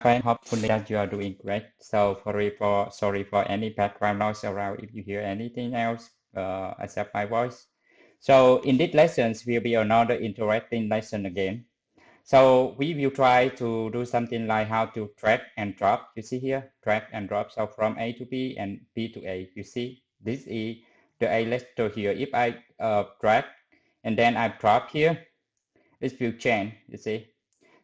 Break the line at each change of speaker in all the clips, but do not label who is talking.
friend, hopefully that you are doing great. So sorry for any background noise around if you hear anything else except my voice. So in this lesson will be another interesting lesson again. So we will try to do something like how to drag and drop. You see here, drag and drop. So from A to B and B to A. You see, this is the A letter here. If I drag and then I drop here, it will change. You see.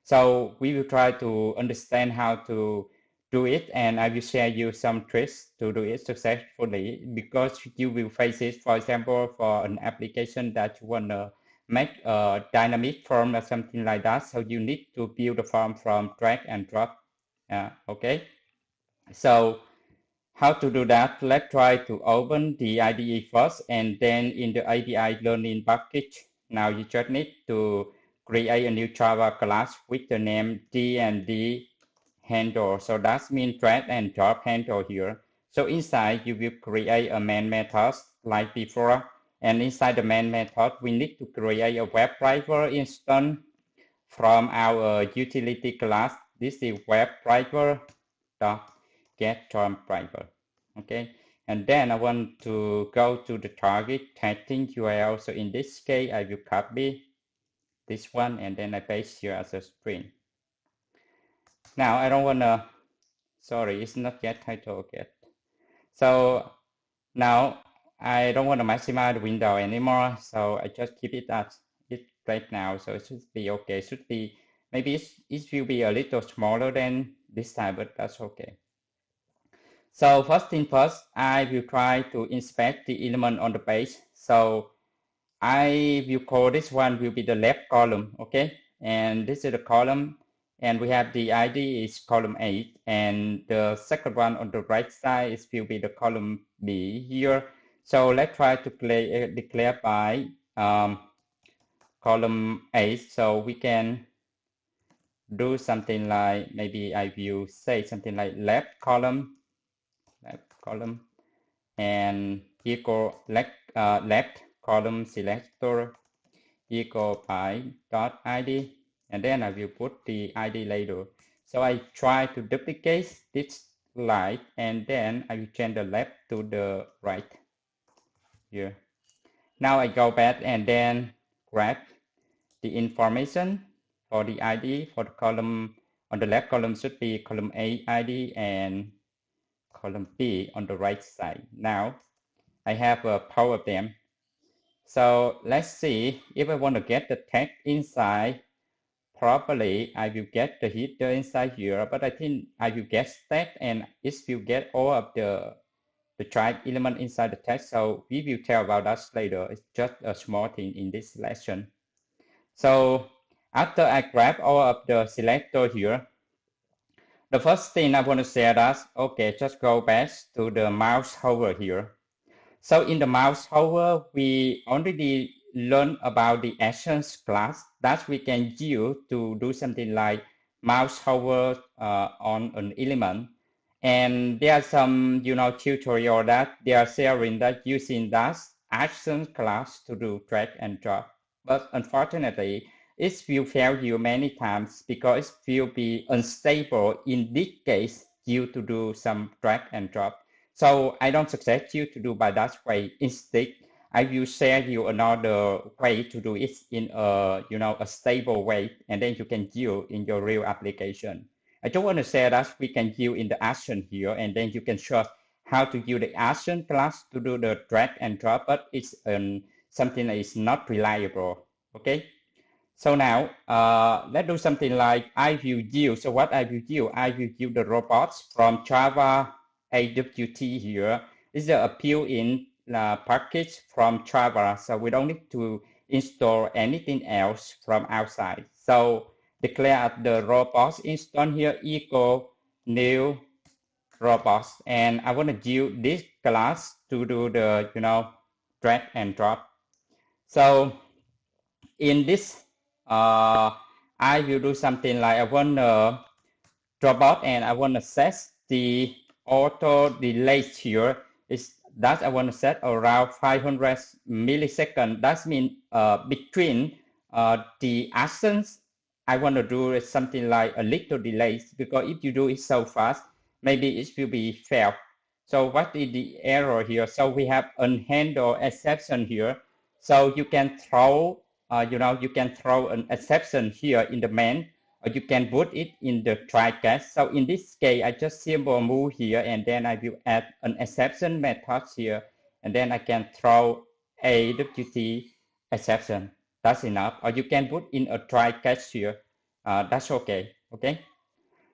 So we will try to understand how to do it, and I will share you some tricks to do it successfully, because you will face it, for example, for an application that you want to make a dynamic form or something like that. So you need to build a form from drag and drop. Okay. So how to do that? Let's try to open the IDE first, and then in the API learning package, now you just need to create a new Java class with the name DnD handle. So that means drag and drop handle here. So inside you will create a main method like before, and inside the main method we need to create a web driver instance from our utility class. This is web driver dot get driver. Okay, and then I want to go to the target testing URL. So in this case, I will copy this one and then I paste here as a string. Now I don't want to, sorry, it's not get title yet. So now I don't want to maximize the window anymore. So I just keep it as it right now. So it should be okay. It should be, maybe it will be a little smaller than this time, but that's okay. So first thing first, I will try to inspect the element on the page. So I will call this one will be the left column, okay? And this is the column, and we have the ID is column 8, and the second one on the right side is will be the column B here. So let's try to declare by column 8, so we can do something like, maybe I will say something like left column, and equal left column selector equal by dot ID, and then I will put the ID later. So I try to duplicate this line, and then I will change the left to the right here. Now I go back and then grab the information for the ID for the column on the left column should be column A ID and column B on the right side. Now I have a power of them. So let's see if I want to get the text inside properly. I will get the header inside here, but I think I will get stat and it will get all of the type element inside the text. So we will tell about that later. It's just a small thing in this lesson. So after I grab all of the selector here, the first thing I want to say is, okay, just go back to the mouse hover here. So in the mouse hover, we already learned about the actions class that we can use to do something like mouse hover on an element. And there are some, tutorial that they are sharing that using that action class to do drag and drop. But unfortunately, it will fail you many times because it will be unstable in this case due to do some drag and drop. So I don't suggest you to do by that way. Instead, I will share you another way to do it in a stable way, and then you can use in your real application. I just want to say that we can use in the action here, and then you can show how to use the action class to do the drag and drop, but it's something that is not reliable. Okay. So now let's do something like I will use. So what I will use the robots from Java AWT here. This is a built-in package from Java, so we don't need to install anything else from outside. So declare the robots instance here equal new robots, and I want to use this class to do the drag and drop. So in this I will do something like I want a robot and I want to set the auto delay here is that I want to set around 500 milliseconds. That means between the actions I want to do something like a little delay, because if you do it so fast, maybe it will be failed. So what is the error here? So we have unhandled exception here. So you can throw, you can throw an exception here in the main, or you can put it in the try catch. So in this case, I just simply move here, and then I will add an exception method here, and then I can throw AWT exception. That's enough. Or you can put in a try catch here. That's okay. Okay.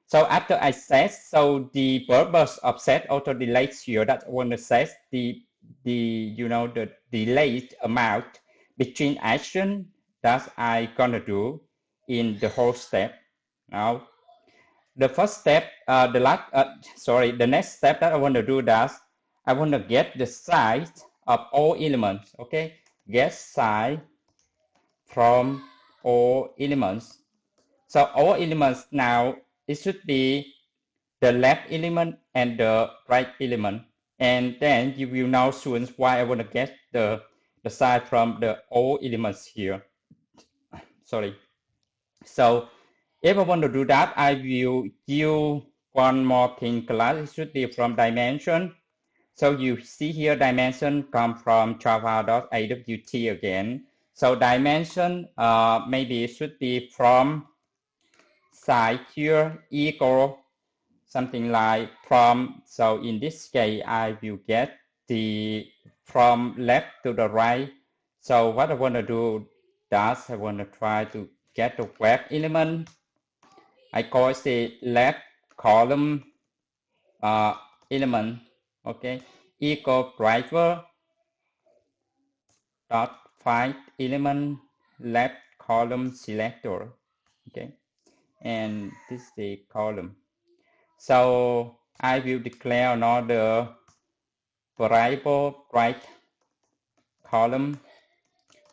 So after I set, so the purpose of set auto delay here, that I want to set the delayed amount between action that I gonna do in the whole step. Now, the first step, the next step that I want to do, that I want to get the size of all elements. Okay, get size from all elements. So all elements now, it should be the left element and the right element. And then you will now choose why I want to get the size from the all elements here. Sorry. So if I want to do that, I will use one more thing class. It should be from dimension. So you see here, dimension come from java.awt again. So dimension, maybe it should be from size here equal something like from. So in this case, I will get the from left to the right. So what I want to do, that I want to try to get the web element. I call it the left column element. Okay, equal driver dot find element left column selector. Okay, and this is the column. So I will declare another variable right column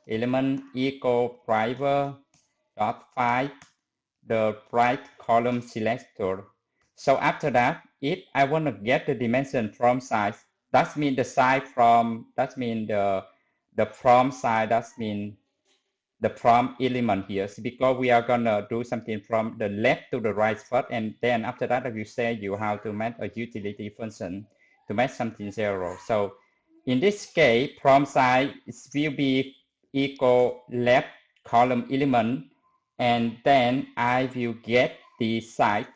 element equal driver dot find the right column selector. So after that, if I want to get the dimension from size, that means the size from, that means the from size, that means the from element here. So because we are gonna do something from the left to the right first, and then after that I will say you how to make a utility function to make something zero. So in this case, from size will be equal left column element, and then I will get the size.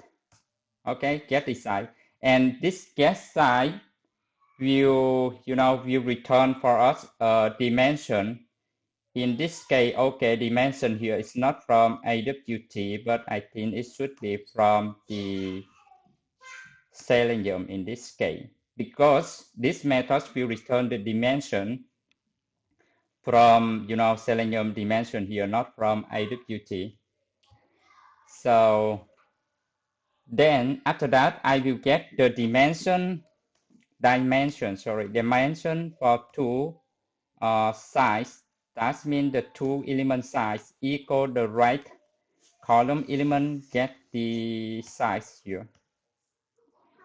Okay, get the size, and this get size will will return for us a dimension. In this case, okay, dimension here is not from AWT, but I think it should be from the Selenium in this case, because this method will return the dimension from Selenium dimension here, not from AWT. So then after that, I will get the dimension for two size. That means the two element size equal the right column element get the size here.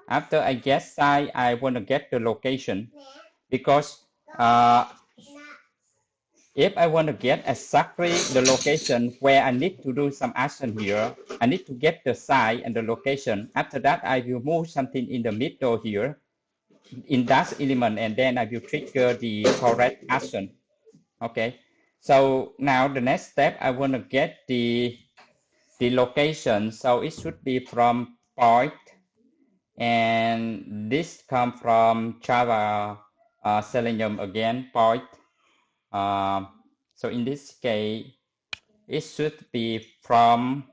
After I get size, I want to get the location, because if I want to get exactly the location where I need to do some action here, I need to get the size and the location. After that, I will move something in the middle here in that element, and then I will trigger the correct action. Okay, so now the next step, I want to get the location. So it should be from point, and this come from Java Selenium again, point. So in this case, it should be from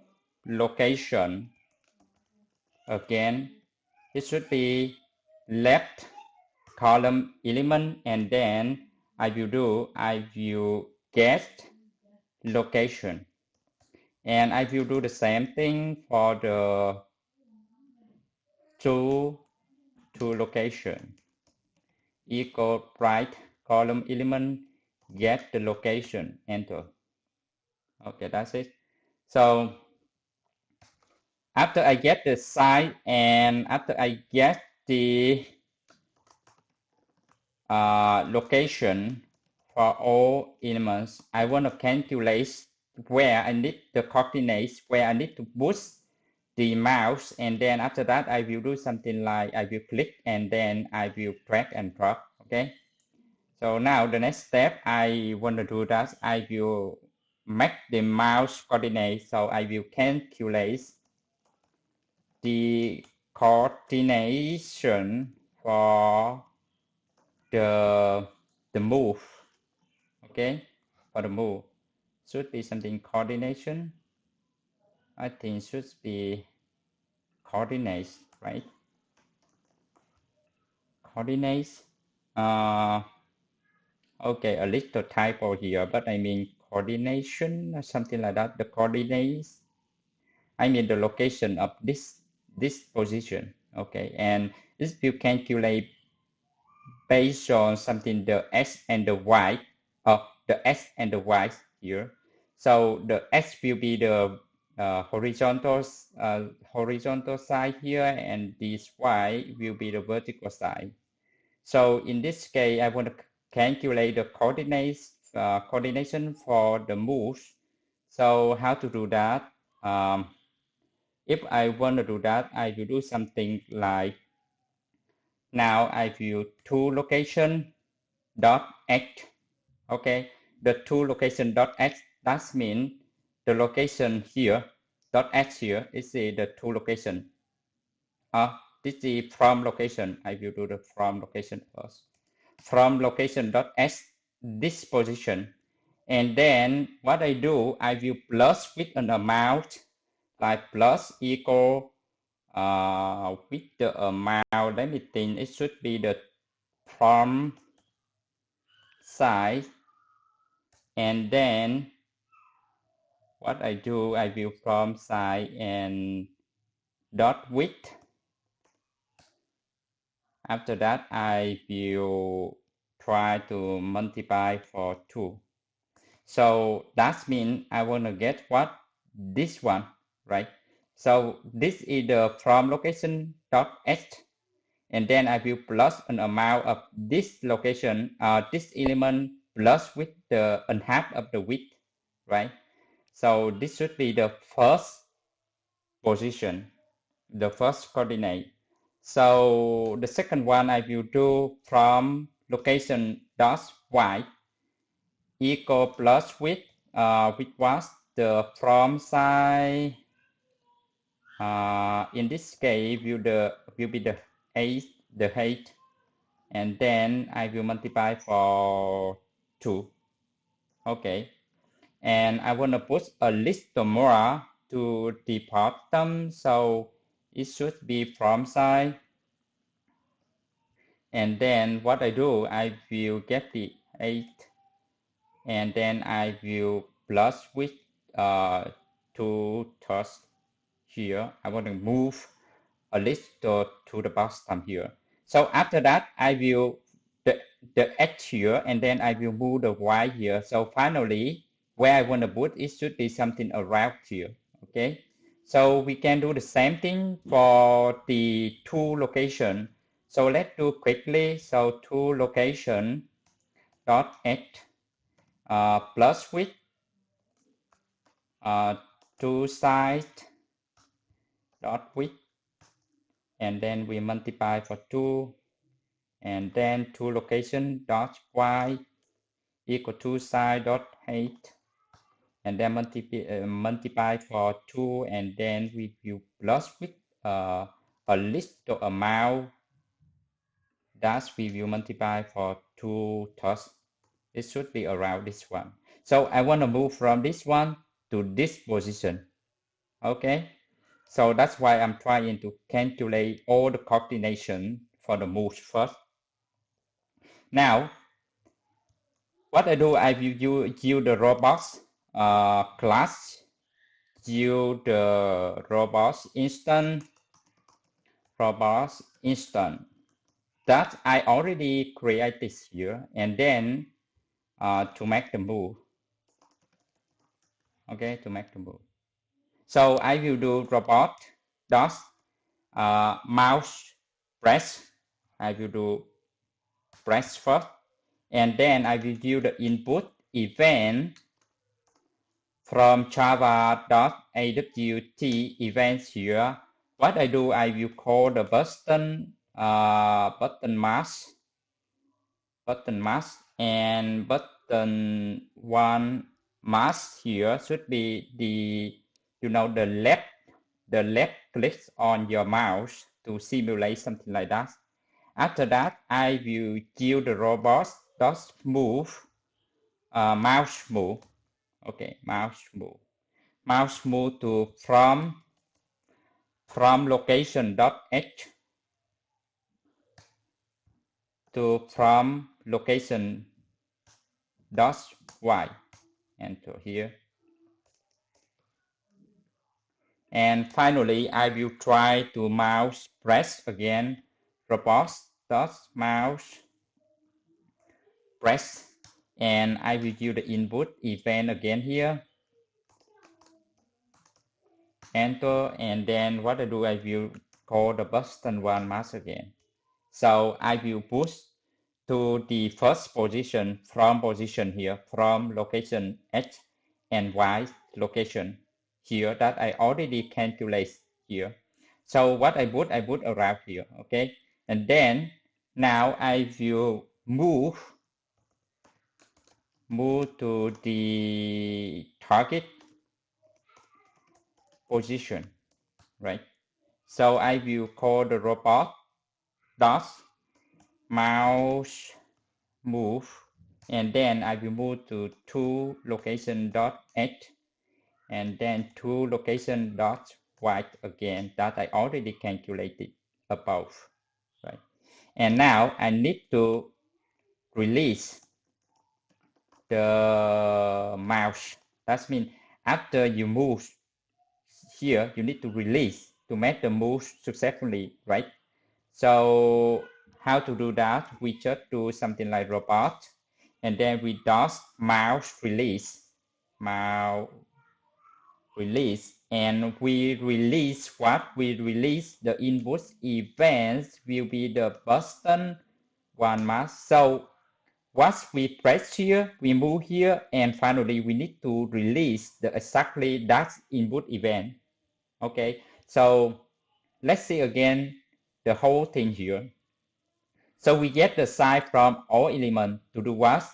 location. Again, it should be left column element, and then I will get location, and I will do the same thing for the to location equal right column element get the location, enter. Okay, that's it. So after I get the size and after I get the location for all elements, I want to calculate where I need the coordinates, where I need to push the mouse, and then after that I will do something like I will click and then I will drag and drop. Okay, so now the next step I want to do that I will make the mouse coordinate. So I will calculate the coordination for the move. Okay, for the move should be something coordination. I think should be coordinates, right? Coordinates. Okay, a little typo here, but I mean coordination or something like that. The coordinates, I mean the location of this position. Okay, and this will calculate based on something the x and the y, the x and the y here. So the x will be the horizontal side here, and this y will be the vertical side. So in this case, I want to calculate the coordinates coordination for the moves. So how to do that? If I want to do that, I will do something like now I will to location dot x. Okay, the to location dot x, that means the location here dot x here is the to location. This is the from location. I will do the from location first. From location dot x, this position, and then what I do, I will plus with an amount like plus equal with the amount. Let me think, it should be the from size, and then what I do, I will from size and dot width. After that, I will try to multiply for 2. So that means I want to get what? This one, right? So this is the from location dot x, and then I will plus an amount of this location, this element plus with the half of the width, right? So this should be the first position, the first coordinate. So the second one I will do from location dot y equal plus with which was the from side. In this case will be the height, and then I will multiply for 2. Okay, and I want to put a little more to the bottom, so it should be from side. And then what I do, I will get the 8, and then I will plus with 2 thirds here. I want to move a little to the bottom here. So after that, I will the x here, and then I will move the y here. So finally, where I want to put it should be something around here. Okay, so we can do the same thing for the 2 location. So let's do quickly. So 2 location dot x plus with 2 sides dot width, and then we multiply for 2, and then 2 location dot y equal 2 side dot height, and then multiply for 2, and then we will plus with a little amount that we will multiply for 2 thus. It should be around this one. So I want to move from this one to this position. Okay, so that's why I'm trying to calculate all the coordination for the moves first. Now, what I do, I will use the robots class, use the robots instance that I already created here, and then to make the move. Okay, to make the move. So I will do robot dot mouse press. I will do press first, and then I will do the input event from java.awt events here. What I do, I will call the button mask, and button one mask here should be the left click on your mouse to simulate something like that. After that, I will use the robot dot move mouse move. Okay, mouse move to from location dot h to from location dot y. Enter here. And finally, I will try to mouse press again. Robots dot mouse press, and I will use the input event again here. Enter, and then what I do, I will call the button one mask again. So I will push to the first position from position here, from location X and Y location here that I already calculate here. So what I put around here, okay? And then now I will move to the target position, right? So I will call the robot dot mouse move, and then I will move to to location dot h, and then to location dot y again that I already calculated above, right? And now I need to release the mouse. That means after you move here, you need to release to make the move successfully, right? So how to do that? We just do something like robot, and then we dot mouse release, and we release what? We release the input events will be the button one mask. So once we press here, we move here, and finally we need to release the exactly that input event. Okay, so let's see again the whole thing here. So we get the size from all elements to do what?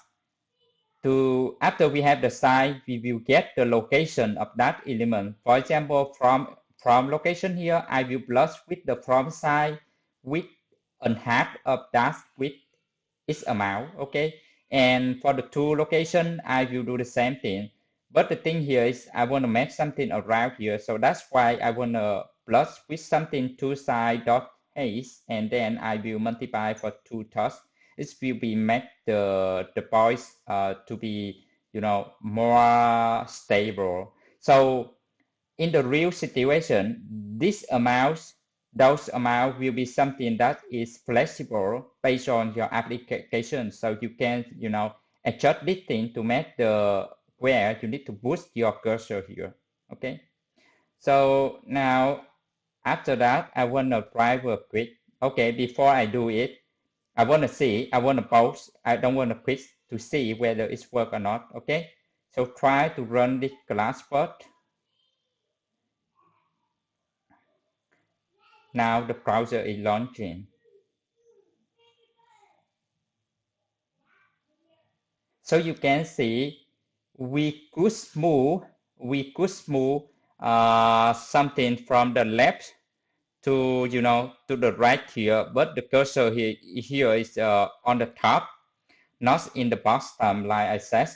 After we have the size, we will get the location of that element. For example, from location here, I will plus with the from size with a half of that with its amount, okay? And for the two location, I will do the same thing. But the thing here is I want to make something around here. So that's why I want to plus with something two side dot haste, and then I will multiply for two touch. It will be make the points to be, more stable. So in the real situation, those amount will be something that is flexible based on your application. So you can, adjust this thing to make where you need to boost your cursor here. Okay. So now after that, I want to try real quick. Okay, before I do it, I want to pause. I don't want to quit to see whether it's work or not. Okay. So try to run this class first. Now the browser is launching. So you can see we could move something from the left to to the right here, but the cursor here is on the top, not in the bottom like I said.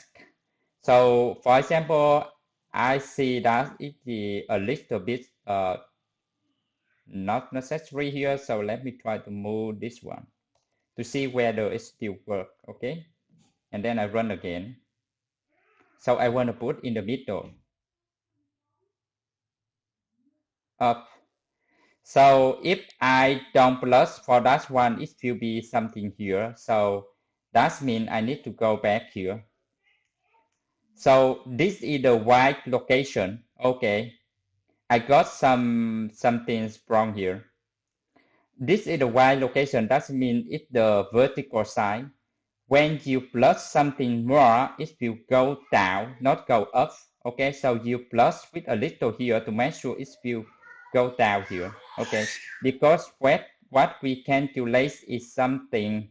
So for example, I see that it is a little bit not necessary here. So let me try to move this one to see whether it still works. Okay, and then I run again. So I want to put in the middle up. So if I don't plus for that one, it will be something here. So that means I need to go back here. So this is the Y location. Okay, I got something wrong here. This is the Y location. That means it's the vertical side. When you plus something more, it will go down, not go up. Okay, so you plus with a little here to make sure it will go down here. Okay, because what we calculate is something.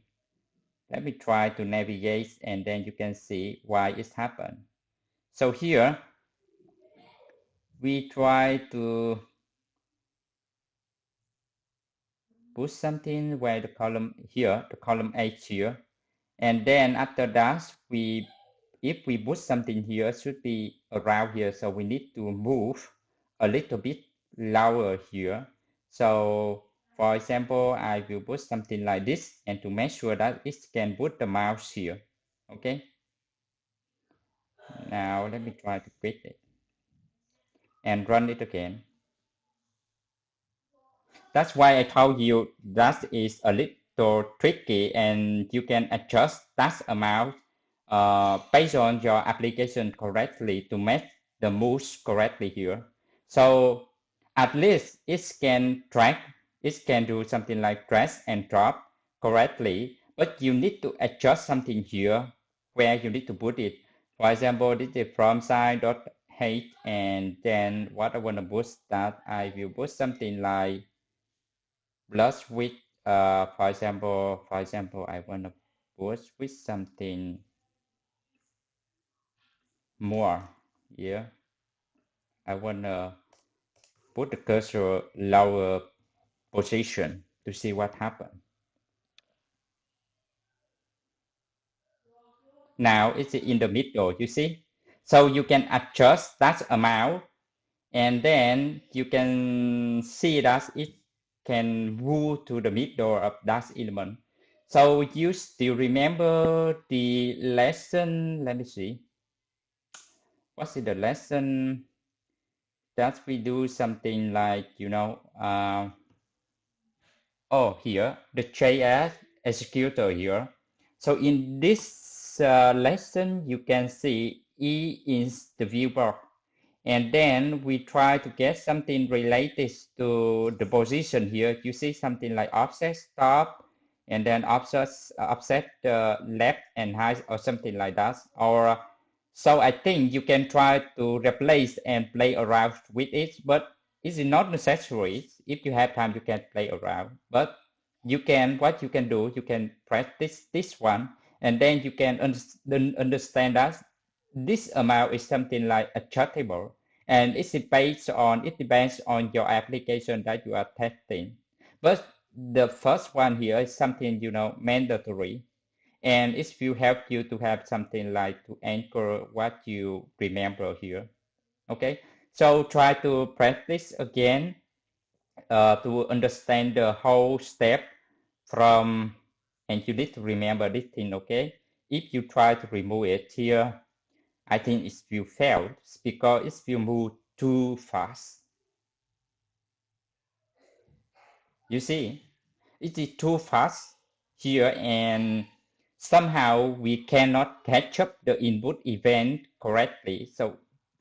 Let me try to navigate and then you can see why it happened. So here we try to put something where the column here, the column H here, and then after that if we put something here, it should be around here, so we need to move a little bit lower here. So for example, I will put something like this, and to make sure that it can put the mouse here. Okay, now let me try to quit it and run it again. That's why I told you that is a little tricky, and you can adjust that amount based on your application correctly to make the moves correctly here. So at least it can track, it can do something like drag and drop correctly, but you need to adjust something here where you need to put it. For example, this is from side dot height, and then what I want to put that I will put something like plus with for example I want to put with something more here. I want to put the cursor lower position to see what happens. Now it's in the middle, you see, so you can adjust that amount, and then you can see that it can move to the middle of that element. So you still remember the lesson? Let me see. What's the lesson that we do something like, here, the JS executor here. So in this lesson, you can see E is the view box. And then we try to get something related to the position here. You see something like offset stop, and then offset left and right, or something like that. Or so I think you can try to replace and play around with it, but it's not necessary. If you have time, you can play around. But what you can do, you can practice this one, and then you can understand that this amount is something like adjustable, and it depends on your application that you are testing. But the first one here is something mandatory, and it will help you to have something like to anchor what you remember here. Okay, so try to practice again to understand the whole step from, and you need to remember this thing. Okay, if you try to remove it here, I think it will fail because it will move too fast. You see, it is too fast here, and somehow we cannot catch up the input event correctly. So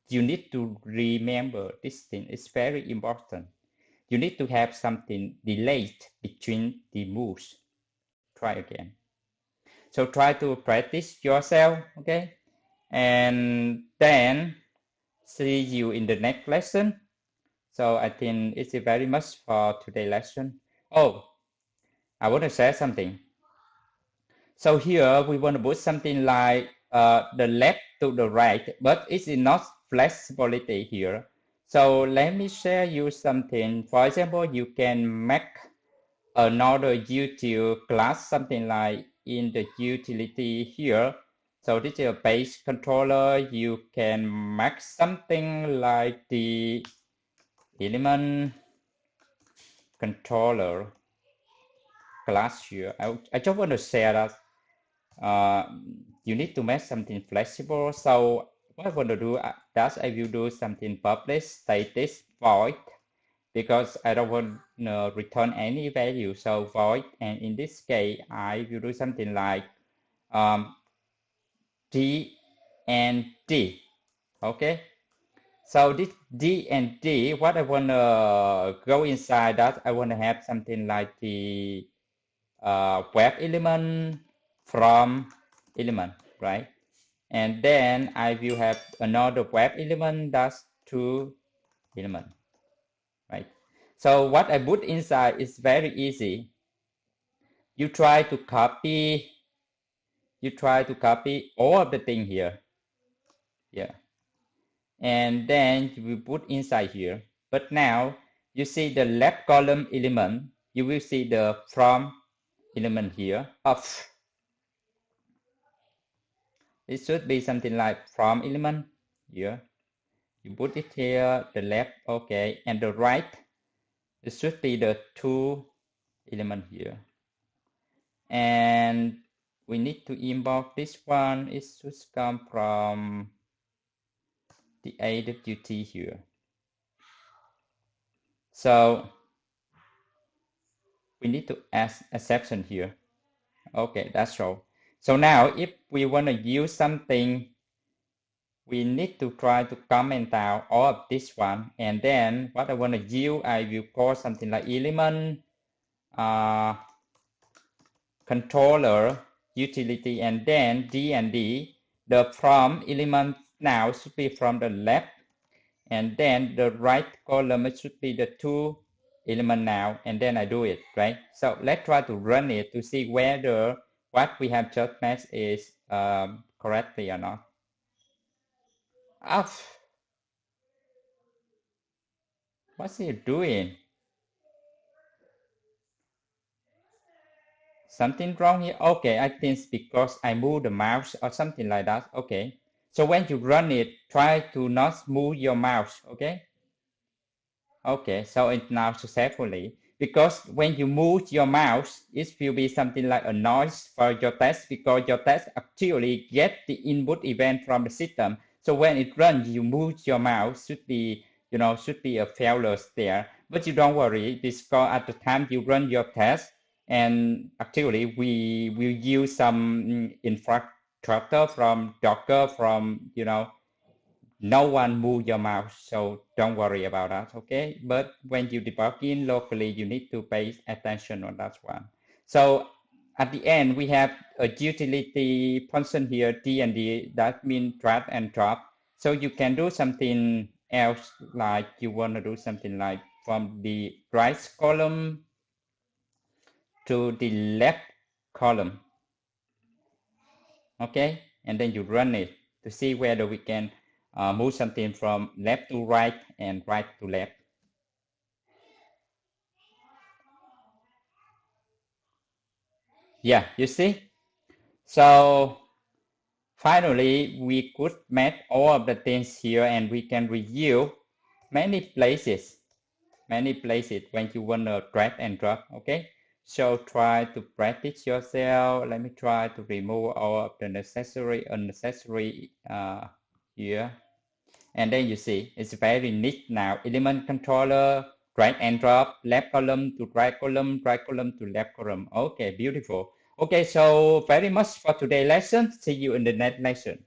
you need to remember this thing. It's very important. You need to have something delayed between the moves. Try again. So try to practice yourself, okay? And then see you in the next lesson. So I think it's very much for today's lesson. Oh, I want to say something. So here we want to put something like the left to the right, but it's not flexibility here. So let me share you something. For example, you can make another util class, something like in the utility here. So this is a base controller. You can make something like the element controller class here. I just want to say that you need to make something flexible. So what I want to do, that I will do something publish static void, because I don't want to return any value. So void, and in this case, I will do something like DnD. Okay. So this DnD, what I want to go inside that, I want to have something like the web element from element, right? and then I will have another web element, that's two element, right? So what I put inside is very easy. You try to copy all of the thing here, and then you will put inside here. But now you see the left column element, you will see the from element here of. It should be something like from element here. You put it here, the left, okay, and the right, it should be the two element here. And we need to import this one. It should come from the AWT here. So we need to add a section here. Okay, that's all. So now if we want to use something, we need to try to comment out all of this one, and then what I want to use, I will call something like element controller utility, and then DnD. The from element now should be from the left, and then the right column should be the two element now, and then I do it, right? So let's try to run it to see whether what we have just matched is correctly or not. What's he doing? Something wrong here? Okay, I think it's because I move the mouse or something like that. Okay. So when you run it, try to not move your mouse, okay? Okay, so it's now successfully. Because when you move your mouse, it will be something like a noise for your test, because your test actually get the input event from the system. So when it runs, you move your mouse, should be a failure there. But you don't worry, because at the time you run your test, and actually we will use some infrastructure from Docker, from no one move your mouse, so don't worry about that, okay? But when you debug in locally, you need to pay attention on that one. So at the end, we have a utility function here, DnD, that means drag and drop. So you can do something else, like you want to do something like from the right column to the left column, okay? And then you run it to see whether we can move something from left to right and right to left. Yeah, you see? So finally, we could match all of the things here, and we can review many places when you want to drag and drop, okay? So try to practice yourself. Let me try to remove all of the unnecessary here. And then you see, it's very neat now. Element controller, drag and drop, left column to right column to left column. Okay, beautiful. Okay, so very much for today's lesson. See you in the next lesson.